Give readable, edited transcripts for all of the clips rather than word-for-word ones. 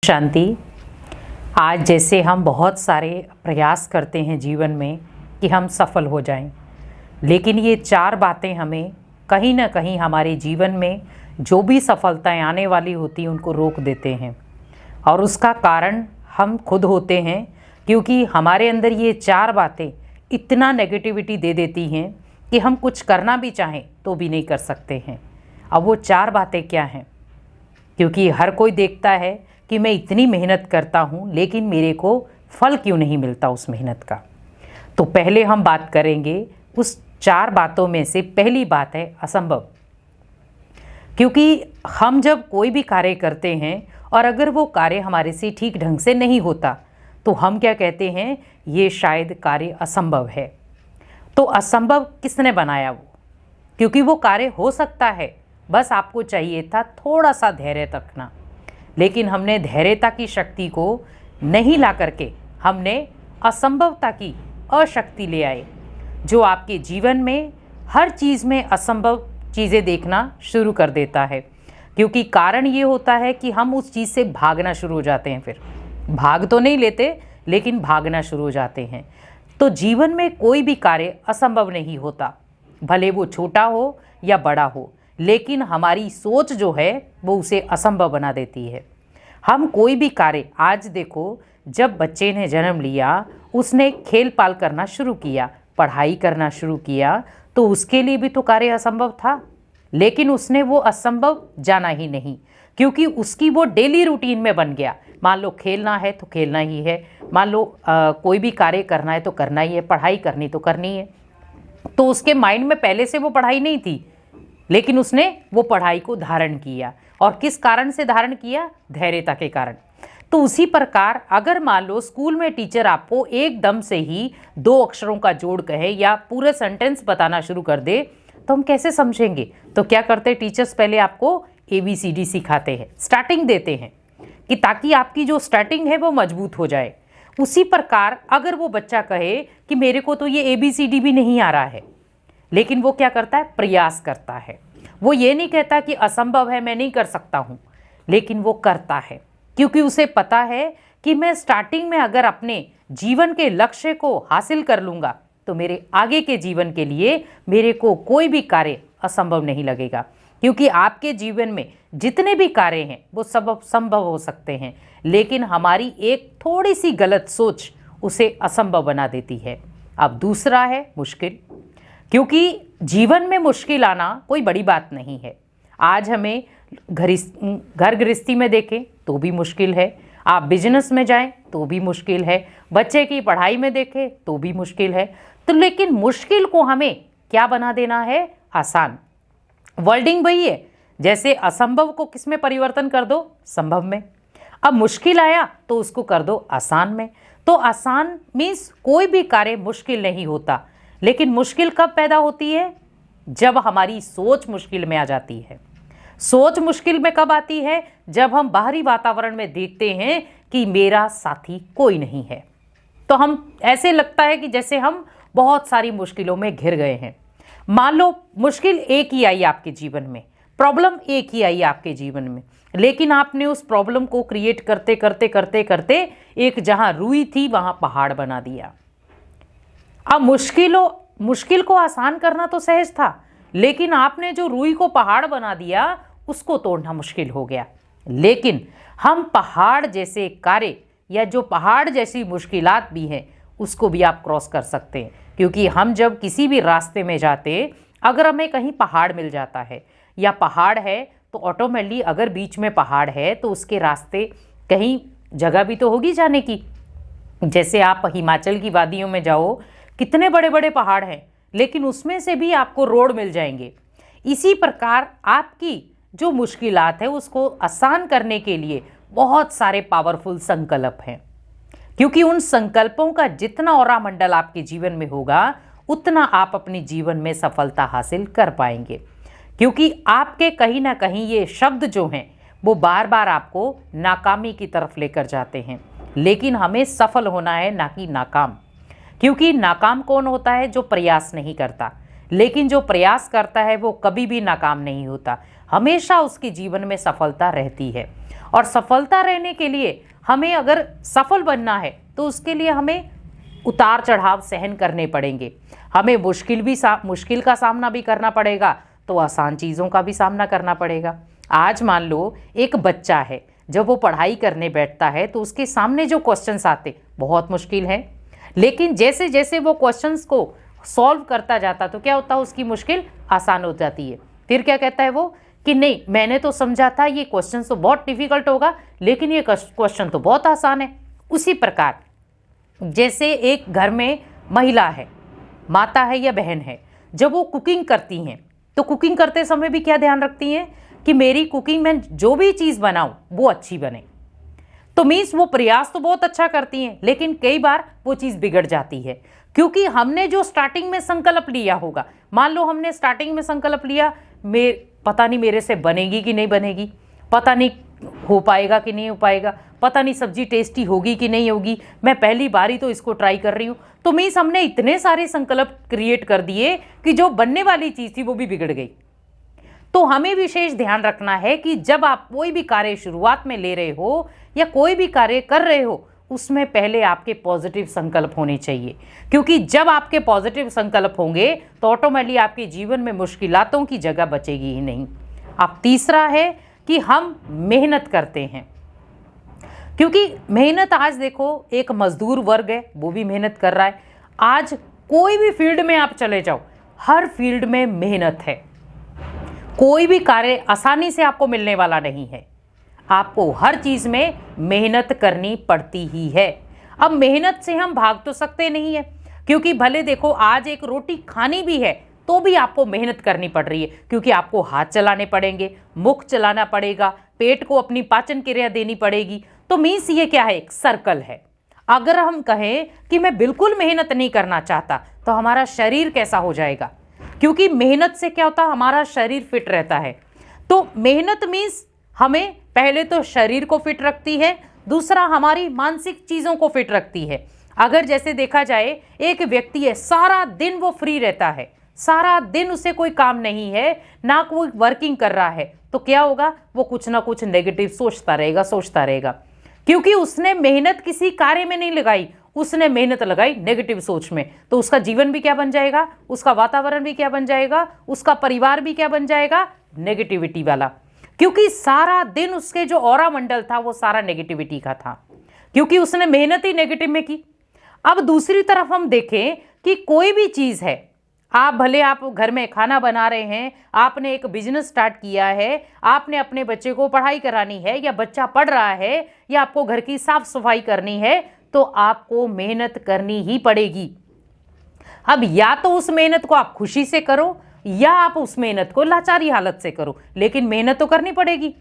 शांति। आज जैसे हम बहुत सारे प्रयास करते हैं जीवन में कि हम सफल हो जाएं, लेकिन ये चार बातें हमें कहीं ना कहीं हमारे जीवन में जो भी सफलताएं आने वाली होती हैं उनको रोक देते हैं। और उसका कारण हम खुद होते हैं, क्योंकि हमारे अंदर ये चार बातें इतना नेगेटिविटी दे देती हैं कि हम कुछ करना भी चाहें तो भी नहीं कर सकते हैं। अब वो चार बातें क्या हैं? क्योंकि हर कोई देखता है कि मैं इतनी मेहनत करता हूँ लेकिन मेरे को फल क्यों नहीं मिलता उस मेहनत का। तो पहले हम बात करेंगे उस चार बातों में से पहली बात है असंभव। क्योंकि हम जब कोई भी कार्य करते हैं और अगर वो कार्य हमारे से ठीक ढंग से नहीं होता तो हम क्या कहते हैं, ये शायद कार्य असंभव है। तो असंभव किसने बनाया? वो क्योंकि वो कार्य हो सकता है, बस आपको चाहिए था थोड़ा सा धैर्य रखना। लेकिन हमने धैर्यता की शक्ति को नहीं ला करके हमने असंभवता की अशक्ति ले आए, जो आपके जीवन में हर चीज़ में असंभव चीज़ें देखना शुरू कर देता है। क्योंकि कारण ये होता है कि हम उस चीज़ से भागना शुरू हो जाते हैं। फिर भाग तो नहीं लेते लेकिन भागना शुरू हो जाते हैं। तो जीवन में कोई भी कार्य असंभव नहीं होता, भले वो छोटा हो या बड़ा हो, लेकिन हमारी सोच जो है वो उसे असंभव बना देती है। हम कोई भी कार्य, आज देखो, जब बच्चे ने जन्म लिया उसने खेल पाल करना शुरू किया, पढ़ाई करना शुरू किया, तो उसके लिए भी तो कार्य असंभव था, लेकिन उसने वो असंभव जाना ही नहीं, क्योंकि उसकी वो डेली रूटीन में बन गया। मान लो खेलना है तो खेलना ही है, मान लो कोई भी कार्य करना है तो करना ही है, पढ़ाई करनी तो करनी है। तो उसके माइंड में पहले से वो पढ़ाई नहीं थी, लेकिन उसने वो पढ़ाई को धारण किया। और किस कारण से धारण किया? धैर्यता के कारण। तो उसी प्रकार अगर मान लो स्कूल में टीचर आपको एकदम से ही दो अक्षरों का जोड़ कहे या पूरे सेंटेंस बताना शुरू कर दे तो हम कैसे समझेंगे? तो क्या करते टीचर्स, पहले आपको ABCD सिखाते हैं, स्टार्टिंग देते हैं, कि ताकि आपकी जो स्टार्टिंग है वो मजबूत हो जाए। उसी प्रकार अगर वो बच्चा कहे कि मेरे को तो ये ABCD भी नहीं आ रहा है, लेकिन वो क्या करता है? प्रयास करता है। वो ये नहीं कहता कि असंभव है, मैं नहीं कर सकता हूँ, लेकिन वो करता है, क्योंकि उसे पता है कि मैं स्टार्टिंग में अगर अपने जीवन के लक्ष्य को हासिल कर लूँगा तो मेरे आगे के जीवन के लिए मेरे को कोई भी कार्य असंभव नहीं लगेगा। क्योंकि आपके जीवन में जितने भी कार्य हैं वो सब संभव हो सकते हैं, लेकिन हमारी एक थोड़ी सी गलत सोच उसे असंभव बना देती है। अब दूसरा है मुश्किल। क्योंकि जीवन में मुश्किल आना कोई बड़ी बात नहीं है। आज हमें घर गृहस्थी में देखें तो भी मुश्किल है, आप बिजनेस में जाएं तो भी मुश्किल है, बच्चे की पढ़ाई में देखें तो भी मुश्किल है। तो लेकिन मुश्किल को हमें क्या बना देना है? आसान। वर्डिंग वही है, जैसे असंभव को किस में परिवर्तन कर दो? संभव में। अब मुश्किल आया तो उसको कर दो आसान में। तो आसान मीन्स कोई भी कार्य मुश्किल नहीं होता, लेकिन मुश्किल कब पैदा होती है? जब हमारी सोच मुश्किल में आ जाती है। सोच मुश्किल में कब आती है? जब हम बाहरी वातावरण में देखते हैं कि मेरा साथी कोई नहीं है, तो हम ऐसे लगता है कि जैसे हम बहुत सारी मुश्किलों में घिर गए हैं। मान लो मुश्किल एक ही आई आपके जीवन में, प्रॉब्लम एक ही आई आपके जीवन में, लेकिन आपने उस प्रॉब्लम को क्रिएट करते करते करते करते एक जहां रुई थी वहां पहाड़ बना दिया। अब मुश्किल को आसान करना तो सहज था, लेकिन आपने जो रुई को पहाड़ बना दिया उसको तोड़ना मुश्किल हो गया। लेकिन हम पहाड़ जैसे कार्य या जो पहाड़ जैसी मुश्किलात भी हैं उसको भी आप क्रॉस कर सकते हैं। क्योंकि हम जब किसी भी रास्ते में जाते, अगर हमें कहीं पहाड़ मिल जाता है या पहाड़ है तो ऑटोमेटिकली अगर बीच में पहाड़ है तो उसके रास्ते कहीं जगह भी तो होगी जाने की। जैसे आप हिमाचल की वादियों में जाओ, कितने बड़े बड़े पहाड़ हैं, लेकिन उसमें से भी आपको रोड मिल जाएंगे। इसी प्रकार आपकी जो मुश्किलात है उसको आसान करने के लिए बहुत सारे पावरफुल संकल्प हैं। क्योंकि उन संकल्पों का जितना औरा मंडल आपके जीवन में होगा उतना आप अपने जीवन में सफलता हासिल कर पाएंगे। क्योंकि आपके कहीं ना कहीं ये शब्द जो हैं वो बार बार आपको नाकामी की तरफ लेकर जाते हैं, लेकिन हमें सफल होना है, ना कि नाकाम। क्योंकि नाकाम कौन होता है? जो प्रयास नहीं करता, लेकिन जो प्रयास करता है वो कभी भी नाकाम नहीं होता, हमेशा उसके जीवन में सफलता रहती है। और सफलता रहने के लिए हमें अगर सफल बनना है तो उसके लिए हमें उतार चढ़ाव सहन करने पड़ेंगे। हमें मुश्किल का सामना भी करना पड़ेगा, तो आसान चीज़ों का भी सामना करना पड़ेगा। आज मान लो एक बच्चा है, जब वो पढ़ाई करने बैठता है तो उसके सामने जो क्वेश्चंस आते बहुत मुश्किल है, लेकिन जैसे जैसे वो क्वेश्चंस को सॉल्व करता जाता तो क्या होता है, उसकी मुश्किल आसान हो जाती है। फिर क्या कहता है वो कि नहीं, मैंने तो समझा था ये क्वेश्चन तो बहुत डिफिकल्ट होगा, लेकिन ये क्वेश्चन तो बहुत आसान है। उसी प्रकार जैसे एक घर में महिला है, माता है या बहन है, जब वो कुकिंग करती हैं तो कुकिंग करते समय भी क्या ध्यान रखती हैं कि मेरी कुकिंग में जो भी चीज़ बनाऊं वो अच्छी बने। तो मीन्स वो प्रयास तो बहुत अच्छा करती हैं, लेकिन कई बार वो चीज़ बिगड़ जाती है, क्योंकि हमने जो स्टार्टिंग में संकल्प लिया होगा, मान लो हमने स्टार्टिंग में संकल्प लिया पता नहीं मेरे से बनेगी कि नहीं बनेगी, पता नहीं हो पाएगा कि नहीं हो पाएगा, पता नहीं सब्जी टेस्टी होगी कि नहीं होगी, मैं पहली बारी तो इसको ट्राई कर रही हूँ। तो मीन्स हमने इतने सारे संकल्प क्रिएट कर दिए कि जो बनने वाली चीज़ थी वो भी बिगड़ गई। तो हमें विशेष ध्यान रखना है कि जब आप कोई भी कार्य शुरुआत में ले रहे हो या कोई भी कार्य कर रहे हो, उसमें पहले आपके पॉजिटिव संकल्प होने चाहिए, क्योंकि जब आपके पॉजिटिव संकल्प होंगे तो ऑटोमेटिकली आपके जीवन में मुश्किलातों की जगह बचेगी ही नहीं। अब तीसरा है कि हम मेहनत करते हैं, क्योंकि मेहनत आज देखो एक मजदूर वर्ग है, वो भी मेहनत कर रहा है। आज कोई भी फील्ड में आप चले जाओ, हर फील्ड में मेहनत है। कोई भी कार्य आसानी से आपको मिलने वाला नहीं है, आपको हर चीज़ में मेहनत करनी पड़ती ही है। अब मेहनत से हम भाग तो सकते नहीं है, क्योंकि भले देखो आज एक रोटी खानी भी है तो भी आपको मेहनत करनी पड़ रही है, क्योंकि आपको हाथ चलाने पड़ेंगे, मुख चलाना पड़ेगा, पेट को अपनी पाचन क्रिया देनी पड़ेगी। तो मीन्स ये क्या है, एक सर्कल है। अगर हम कहें कि मैं बिल्कुल मेहनत नहीं करना चाहता तो हमारा शरीर कैसा हो जाएगा, क्योंकि मेहनत से क्या होता है, हमारा शरीर फिट रहता है। तो मेहनत मीन्स हमें पहले तो शरीर को फिट रखती है, दूसरा हमारी मानसिक चीज़ों को फिट रखती है। अगर जैसे देखा जाए एक व्यक्ति है, सारा दिन वो फ्री रहता है, सारा दिन उसे कोई काम नहीं है, ना कोई वर्किंग कर रहा है, तो क्या होगा, वो कुछ ना कुछ नेगेटिव सोचता रहेगा, क्योंकि उसने मेहनत किसी कार्य में नहीं लगाई, उसने मेहनत लगाई नेगेटिव सोच में। तो उसका जीवन भी क्या बन जाएगा, उसका वातावरण भी क्या बन जाएगा, उसका परिवार भी क्या बन जाएगा, नेगेटिविटी वाला, क्योंकि सारा दिन उसके जो ऑरा मंडल था वो सारा नेगेटिविटी का था, क्योंकि उसने मेहनत ही नेगेटिव में की। अब दूसरी तरफ हम देखें कि कोई भी चीज़ है, आप घर में खाना बना रहे हैं, आपने एक बिजनेस स्टार्ट किया है, आपने अपने बच्चे को पढ़ाई करानी है, या बच्चा पढ़ रहा है, या आपको घर की साफ सफाई करनी है, तो आपको मेहनत करनी ही पड़ेगी। अब या तो उस मेहनत को आप खुशी से करो, या आप उस मेहनत को लाचारी हालत से करो, लेकिन मेहनत तो करनी पड़ेगी।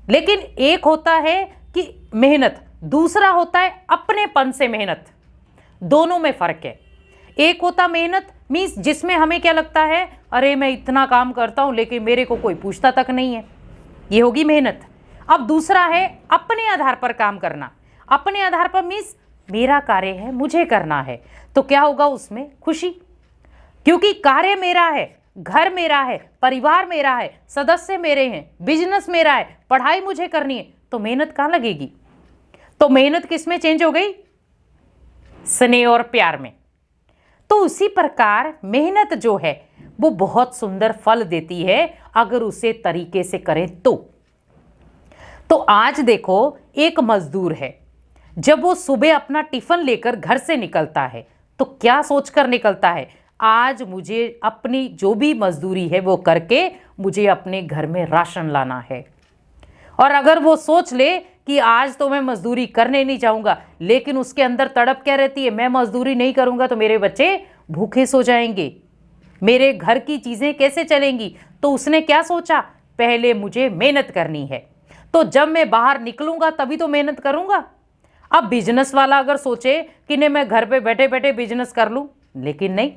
लेकिन एक होता है कि मेहनत, दूसरा होता है अपनेपन से मेहनत, दोनों में फर्क है। एक होता मेहनत मीन्स जिसमें हमें क्या लगता है, अरे मैं इतना काम करता हूं लेकिन मेरे को कोई पूछता तक नहीं है, ये होगी मेहनत। अब दूसरा है अपने आधार पर काम करना, अपने आधार पर मीन्स मेरा कार्य है, मुझे करना है, तो क्या होगा उसमें खुशी, क्योंकि कार्य मेरा है, घर मेरा है, परिवार मेरा है, सदस्य मेरे हैं, बिजनेस मेरा है, पढ़ाई मुझे करनी है, तो मेहनत कहाँ लगेगी। तो मेहनत किस में चेंज हो गई, स्नेह और प्यार में। तो उसी प्रकार मेहनत जो है वो बहुत सुंदर फल देती है अगर उसे तरीके से करें तो आज देखो एक मजदूर है, जब वो सुबह अपना टिफिन लेकर घर से निकलता है तो क्या सोचकर निकलता है, आज मुझे अपनी जो भी मजदूरी है वो करके मुझे अपने घर में राशन लाना है। और अगर वो सोच ले कि आज तो मैं मजदूरी करने नहीं जाऊंगा, लेकिन उसके अंदर तड़प क्या रहती है, मैं मजदूरी नहीं करूंगा तो मेरे बच्चे भूखे सो जाएंगे, मेरे घर की चीजें कैसे चलेंगी। तो उसने क्या सोचा, पहले मुझे मेहनत करनी है, तो जब मैं बाहर निकलूंगा तभी तो मेहनत करूंगा। अब बिजनेस वाला अगर सोचे कि नहीं मैं घर पे बैठे बैठे बिजनेस कर लूं, लेकिन नहीं,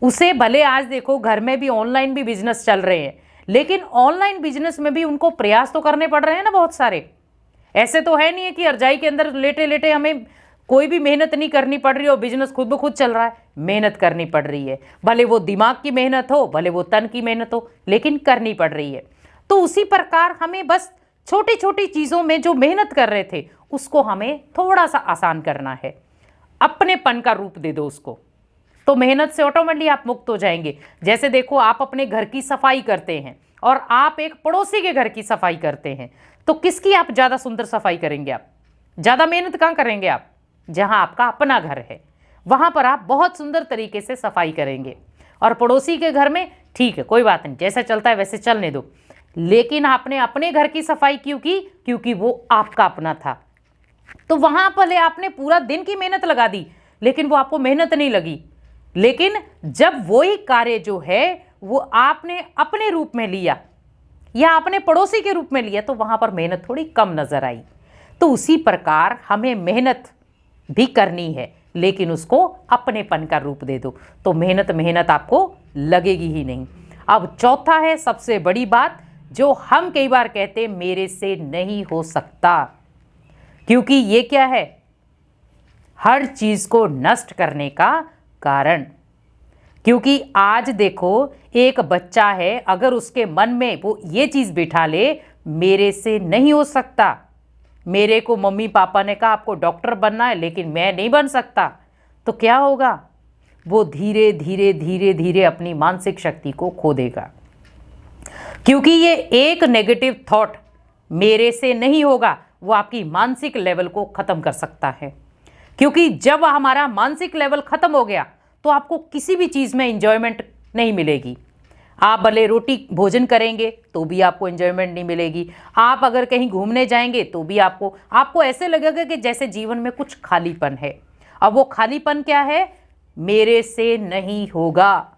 उसे भले आज देखो घर में भी ऑनलाइन भी बिजनेस चल रहे हैं, लेकिन ऑनलाइन बिजनेस में भी उनको प्रयास तो करने पड़ रहे हैं ना बहुत सारे। ऐसे तो है नहीं है कि रजाई के अंदर लेटे लेटे हमें कोई भी मेहनत नहीं करनी पड़ रही हो, बिजनेस खुद ब खुद चल रहा है, मेहनत करनी पड़ रही है, भले वो दिमाग की मेहनत हो, भले वो तन की मेहनत हो, लेकिन करनी पड़ रही है। तो उसी प्रकार हमें बस छोटी छोटी चीज़ों में जो मेहनत कर रहे थे उसको हमें थोड़ा सा आसान करना है, अपनेपन का रूप दे दो उसको, तो मेहनत से ऑटोमेटिकली आप मुक्त हो जाएंगे। जैसे देखो, आप अपने घर की सफाई करते हैं और आप एक पड़ोसी के घर की सफाई करते हैं, तो किसकी आप ज़्यादा सुंदर सफाई करेंगे? आप ज़्यादा मेहनत कहाँ करेंगे? आप जहाँ आपका अपना घर है वहाँ पर आप बहुत सुंदर तरीके से सफाई करेंगे। और पड़ोसी के घर में ठीक है, कोई बात नहीं, जैसा चलता है वैसे चलने दो, लेकिन आपने अपने घर की सफाई क्यों की? क्योंकि वो आपका अपना था। तो वहाँ भले आपने पूरा दिन की मेहनत लगा दी, लेकिन वो आपको मेहनत नहीं लगी। लेकिन जब वही कार्य जो है वो आपने अपने रूप में लिया या अपने पड़ोसी के रूप में लिया, तो वहाँ पर मेहनत थोड़ी कम नजर आई। तो उसी प्रकार हमें मेहनत भी करनी है, लेकिन उसको अपनेपन का रूप दे दो, तो मेहनत मेहनत आपको लगेगी ही नहीं। अब चौथा है सबसे बड़ी बात, जो हम कई बार कहते हैं मेरे से नहीं हो सकता, क्योंकि ये क्या है? हर चीज को नष्ट करने का कारण। क्योंकि आज देखो, एक बच्चा है, अगर उसके मन में वो ये चीज बिठा ले मेरे से नहीं हो सकता, मेरे को मम्मी पापा ने कहा आपको डॉक्टर बनना है लेकिन मैं नहीं बन सकता, तो क्या होगा? वो धीरे धीरे धीरे धीरे अपनी मानसिक शक्ति को खो देगा। क्योंकि ये एक नेगेटिव थॉट मेरे से नहीं होगा, वो आपकी मानसिक लेवल को खत्म कर सकता है। क्योंकि जब हमारा मानसिक लेवल खत्म हो गया तो आपको किसी भी चीज में एंजॉयमेंट नहीं मिलेगी। आप भले रोटी भोजन करेंगे तो भी आपको एंजॉयमेंट नहीं मिलेगी। आप अगर कहीं घूमने जाएंगे तो भी आपको ऐसे लगेगा कि जैसे जीवन में कुछ खालीपन है। अब वो खालीपन क्या है? मेरे से नहीं होगा।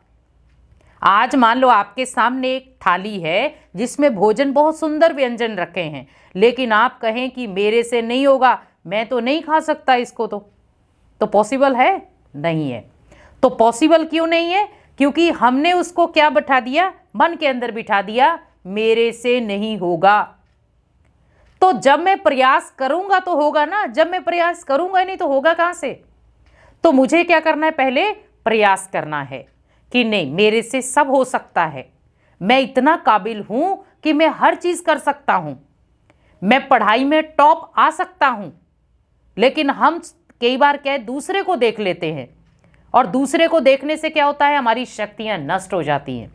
आज मान लो आपके सामने एक थाली है जिसमें भोजन बहुत सुंदर व्यंजन रखे हैं, लेकिन आप कहें कि मेरे से नहीं होगा, मैं तो नहीं खा सकता इसको, तो पॉसिबल है? नहीं है। तो पॉसिबल क्यों नहीं है? क्योंकि हमने उसको क्या बिठा दिया? मन के अंदर बिठा दिया, मेरे से नहीं होगा। तो जब मैं प्रयास करूंगा तो होगा ना, जब मैं प्रयास करूंगा नहीं तो होगा कहां से? तो मुझे क्या करना है? पहले प्रयास करना है कि नहीं, मेरे से सब हो सकता है, मैं इतना काबिल हूं कि मैं हर चीज कर सकता हूं, मैं पढ़ाई में टॉप आ सकता हूं। लेकिन हम कई बार क्या है, दूसरे को देख लेते हैं, और दूसरे को देखने से क्या होता है? हमारी शक्तियां नष्ट हो जाती हैं।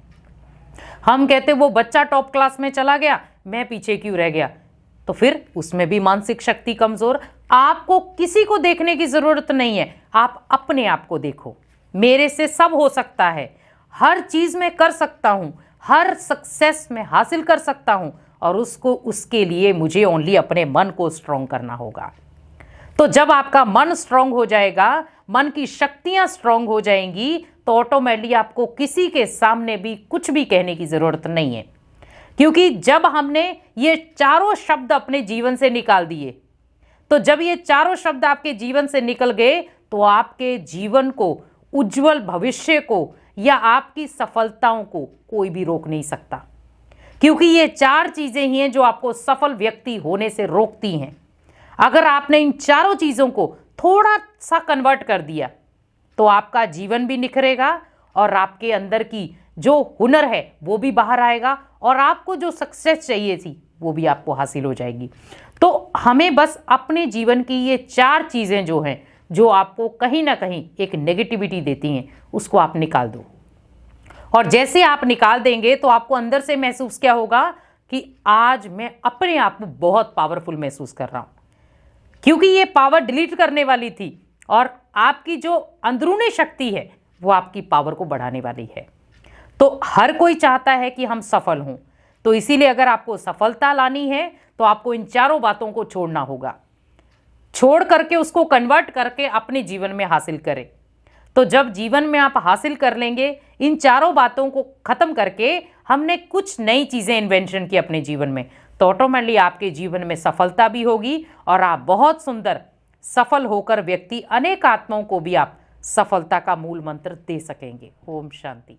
हम कहते वो बच्चा टॉप क्लास में चला गया, मैं पीछे क्यों रह गया? तो फिर उसमें भी मानसिक शक्ति कमजोर। आपको किसी को देखने की जरूरत नहीं है, आप अपने आप को देखो। मेरे से सब हो सकता है, हर चीज में कर सकता हूं, हर सक्सेस में हासिल कर सकता हूं, और उसके लिए मुझे ओनली अपने मन को स्ट्रांग करना होगा। तो जब आपका मन स्ट्रांग हो जाएगा, मन की शक्तियां स्ट्रांग हो जाएंगी, तो ऑटोमेटिकली आपको किसी के सामने भी कुछ भी कहने की जरूरत नहीं है। क्योंकि जब हमने ये चारों शब्द अपने जीवन से निकाल दिए, तो जब ये चारों शब्द आपके जीवन से निकल गए, तो आपके जीवन को, उज्जवल भविष्य को, या आपकी सफलताओं को कोई भी रोक नहीं सकता। क्योंकि ये चार चीजें ही हैं जो आपको सफल व्यक्ति होने से रोकती हैं। अगर आपने इन चारों चीजों को थोड़ा सा कन्वर्ट कर दिया, तो आपका जीवन भी निखरेगा, और आपके अंदर की जो हुनर है वो भी बाहर आएगा, और आपको जो सक्सेस चाहिए थी वो भी आपको हासिल हो जाएगी। तो हमें बस अपने जीवन की ये चार चीजें जो हैं, जो आपको कहीं ना कहीं एक नेगेटिविटी देती हैं, उसको आप निकाल दो। और जैसे आप निकाल देंगे तो आपको अंदर से महसूस क्या होगा कि आज मैं अपने आप को बहुत पावरफुल महसूस कर रहा हूं, क्योंकि ये पावर डिलीट करने वाली थी, और आपकी जो अंदरूनी शक्ति है वो आपकी पावर को बढ़ाने वाली है। तो हर कोई चाहता है कि हम सफल हों, तो इसीलिए अगर आपको सफलता लानी है तो आपको इन चारों बातों को छोड़ना होगा, छोड़ करके उसको कन्वर्ट करके अपने जीवन में हासिल करें। तो जब जीवन में आप हासिल कर लेंगे, इन चारों बातों को खत्म करके हमने कुछ नई चीजें इन्वेंशन की अपने जीवन में, तो ऑटोमेटिकली आपके जीवन में सफलता भी होगी, और आप बहुत सुंदर सफल होकर व्यक्ति अनेक आत्माओं को भी आप सफलता का मूल मंत्र दे सकेंगे। ओम शांति।